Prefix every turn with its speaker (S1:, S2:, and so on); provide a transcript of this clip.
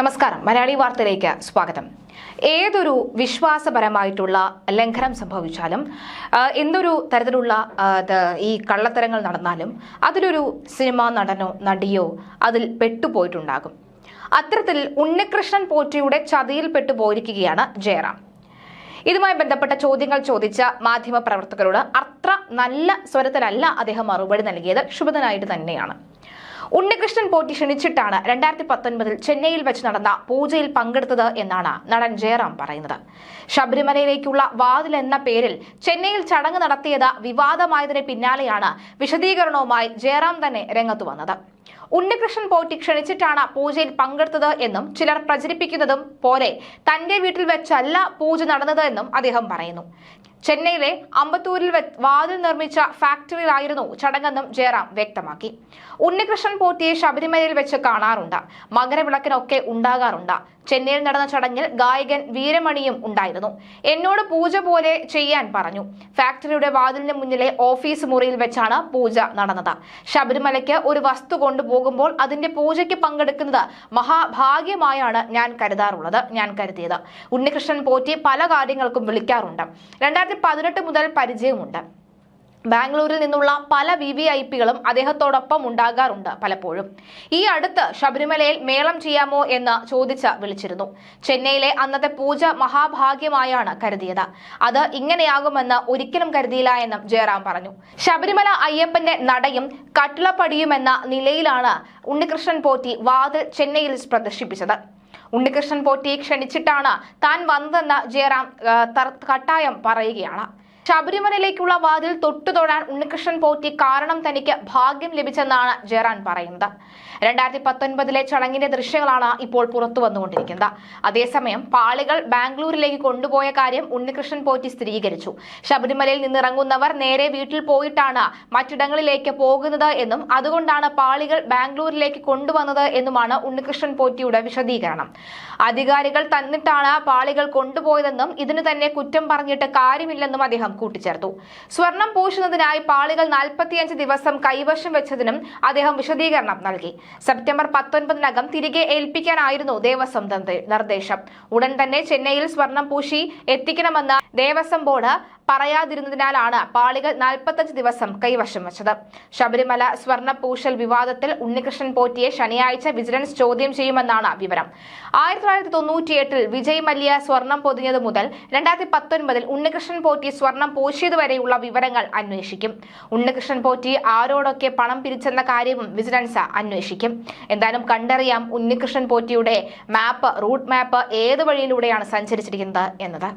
S1: നമസ്കാരം. മലയാളി വാർത്തയിലേക്ക് സ്വാഗതം. ഏതൊരു വിശ്വാസപരമായിട്ടുള്ള ലംഘനം സംഭവിച്ചാലും എന്തൊരു തരത്തിലുള്ള ഈ കള്ളത്തരങ്ങൾ നടന്നാലും അതിലൊരു സിനിമാ നടനോ നടിയോ അതിൽ പെട്ടുപോയിട്ടുണ്ടാകും. അത്തരത്തിൽ ഉണ്ണികൃഷ്ണൻ പോറ്റിയുടെ ചതിയിൽ പെട്ടുപോയിരിക്കുകയാണ് ജയറാം. ഇതുമായി ബന്ധപ്പെട്ട ചോദ്യങ്ങൾ ചോദിച്ച മാധ്യമപ്രവർത്തകരോട് അത്ര നല്ല സ്വരത്തിലല്ല അദ്ദേഹം മറുപടി നൽകിയത്. ക്ഷുഭിതനായിട്ട് തന്നെയാണ്. ഉണ്ണികൃഷ്ണൻ പോറ്റി ക്ഷണിച്ചിട്ടാണ് 2019 ചെന്നൈയിൽ വെച്ച് നടന്ന പൂജയിൽ പങ്കെടുത്തത് എന്നാണ് നടൻ ജയറാം പറയുന്നത്. ശബരിമലയിലേക്കുള്ള വാതിൽ എന്ന പേരിൽ ചെന്നൈയിൽ ചടങ്ങ് നടത്തിയത് വിവാദമായതിന് പിന്നാലെയാണ് വിശദീകരണവുമായി ജയറാം തന്നെ രംഗത്തു വന്നത്. ഉണ്ണികൃഷ്ണൻ പോറ്റി ക്ഷണിച്ചിട്ടാണ് പൂജയിൽ പങ്കെടുത്തത് എന്നും ചിലർ പ്രചരിപ്പിക്കുന്നതും പോലെ തന്റെ വീട്ടിൽ വെച്ചല്ല പൂജ നടന്നത് എന്നും അദ്ദേഹം പറയുന്നു. ചെന്നൈയിലെ അമ്പത്തൂരിൽ വാതിൽ നിർമ്മിച്ച ഫാക്ടറിയിലായിരുന്നു ചടങ്ങെന്നും ജയറാം വ്യക്തമാക്കി. ഉണ്ണികൃഷ്ണൻ പോറ്റിയെ ശബരിമലയിൽ വെച്ച് കാണാറുണ്ട്, മകരവിളക്കിനൊക്കെ ഉണ്ടാകാറുണ്ട്. ചെന്നൈയിൽ നടന്ന ചടങ്ങിൽ ഗായകൻ വീരമണിയും ഉണ്ടായിരുന്നു. എന്നോട് പൂജ പോലെ ചെയ്യാൻ പറഞ്ഞു. ഫാക്ടറിയുടെ വാതിലിന് മുന്നിലെ ഓഫീസ് മുറിയിൽ വെച്ചാണ് പൂജ നടന്നത്. ശബരിമലയ്ക്ക് ഒരു വസ്തു കൊണ്ടുപോകുമ്പോൾ അതിന്റെ പൂജയ്ക്ക് പങ്കെടുക്കുന്നത് മഹാഭാഗ്യമായാണ് ഞാൻ കരുതിയത്. ഉണ്ണികൃഷ്ണൻ പോറ്റി പല കാര്യങ്ങൾക്കും വിളിക്കാറുണ്ട്. 2018 മുതൽ പരിചയമുണ്ട്. ബാംഗ്ലൂരിൽ നിന്നുള്ള പല VVIPകളും അദ്ദേഹത്തോടൊപ്പം ഉണ്ടാകാറുണ്ട്. പലപ്പോഴും ഈ അടുത്ത് ശബരിമലയിൽ മേളം ചെയ്യാമോ എന്ന് ചോദിച്ച് വിളിച്ചിരുന്നു. ചെന്നൈയിലെ അന്നത്തെ പൂജ മഹാഭാഗ്യമായാണ് കരുതിയത്. അത് ഇങ്ങനെയാകുമെന്ന് ഒരിക്കലും കരുതിയില്ല എന്നും ജയറാം പറഞ്ഞു. ശബരിമല അയ്യപ്പന്റെ നടയും കട്ടിളപ്പടിയുമെന്ന നിലയിലാണ് ഉണ്ണികൃഷ്ണൻ പോറ്റി വാതിൽ ചെന്നൈയിൽ പ്രദർശിപ്പിച്ചത്. ഉണ്ണികൃഷ്ണൻ പോറ്റിയെ ക്ഷണിച്ചിട്ടാണ് താൻ വന്നതെന്ന് ജയറാം കട്ടായം പറയുകയാണ്. ശബരിമലയിലേക്കുള്ള വാതിൽ തൊട്ടുതൊടാൻ ഉണ്ണികൃഷ്ണൻ പോറ്റി കാരണം തനിക്ക് ഭാഗ്യം ലഭിച്ചെന്നാണ് ജയറാം പറയുന്നത്. 2019 ചടങ്ങിന്റെ ദൃശ്യങ്ങളാണ് ഇപ്പോൾ പുറത്തു വന്നുകൊണ്ടിരിക്കുന്നത്. അതേസമയം പാളികൾ ബാംഗ്ലൂരിലേക്ക് കൊണ്ടുപോയ കാര്യം ഉണ്ണികൃഷ്ണൻ പോറ്റി സ്ഥിരീകരിച്ചു. ശബരിമലയിൽ നിന്നിറങ്ങുന്നവർ നേരെ വീട്ടിൽ പോയിട്ടാണ് മറ്റിടങ്ങളിലേക്ക് പോകുന്നത് എന്നും അതുകൊണ്ടാണ് പാളികൾ ബാംഗ്ലൂരിലേക്ക് കൊണ്ടുവന്നത് എന്നുമാണ് ഉണ്ണികൃഷ്ണൻ പോറ്റിയുടെ വിശദീകരണം. അധികാരികൾ തന്നിട്ടാണ് പാളികൾ കൊണ്ടുപോയതെന്നും ഇതിന് തന്നെ കുറ്റം പറഞ്ഞിട്ട് കാര്യമില്ലെന്നും അദ്ദേഹം കൂട്ടിച്ചേർത്തു. സ്വർണം പൂശുന്നതിനായി പാളികൾ 45 ദിവസം കൈവശം വെച്ചതിനും അദ്ദേഹം വിശദീകരണം നൽകി. സെപ്റ്റംബർ 19 തിരികെ ഏൽപ്പിക്കാനായിരുന്നു ദേവസ്വം നിർദ്ദേശം. ഉടൻ തന്നെ ചെന്നൈയിൽ സ്വർണം പൂശി എത്തിക്കണമെന്ന് ദേവസ്വം ബോർഡ് പറയാതിരുന്നതിനാലാണ് പാളികൾ 45 ദിവസം കൈവശം വെച്ചത്. ശബരിമല സ്വർണ്ണ പൂശൽ വിവാദത്തിൽ ഉണ്ണികൃഷ്ണൻ പോറ്റിയെ ശനിയാഴ്ച വിജിലൻസ് ചോദ്യം ചെയ്യുമെന്നാണ് വിവരം. 1998 വിജയ് മല്യ സ്വർണം പൊതിഞ്ഞത് മുതൽ 2019 ഉണ്ണികൃഷ്ണൻ പോറ്റി സ്വർണം പൂശിയതുവരെയുള്ള വിവരങ്ങൾ അന്വേഷിക്കും. ഉണ്ണികൃഷ്ണൻ പോറ്റി ആരോടൊക്കെ പണം പിരിച്ചെന്ന കാര്യവും വിജിലൻസ് അന്വേഷിക്കും. എന്തായാലും കണ്ടറിയാം ഉണ്ണികൃഷ്ണൻ പോറ്റിയുടെ റൂട്ട് മാപ്പ് ഏത് വഴിയിലൂടെയാണ് സഞ്ചരിച്ചിരിക്കുന്നത് എന്നത്.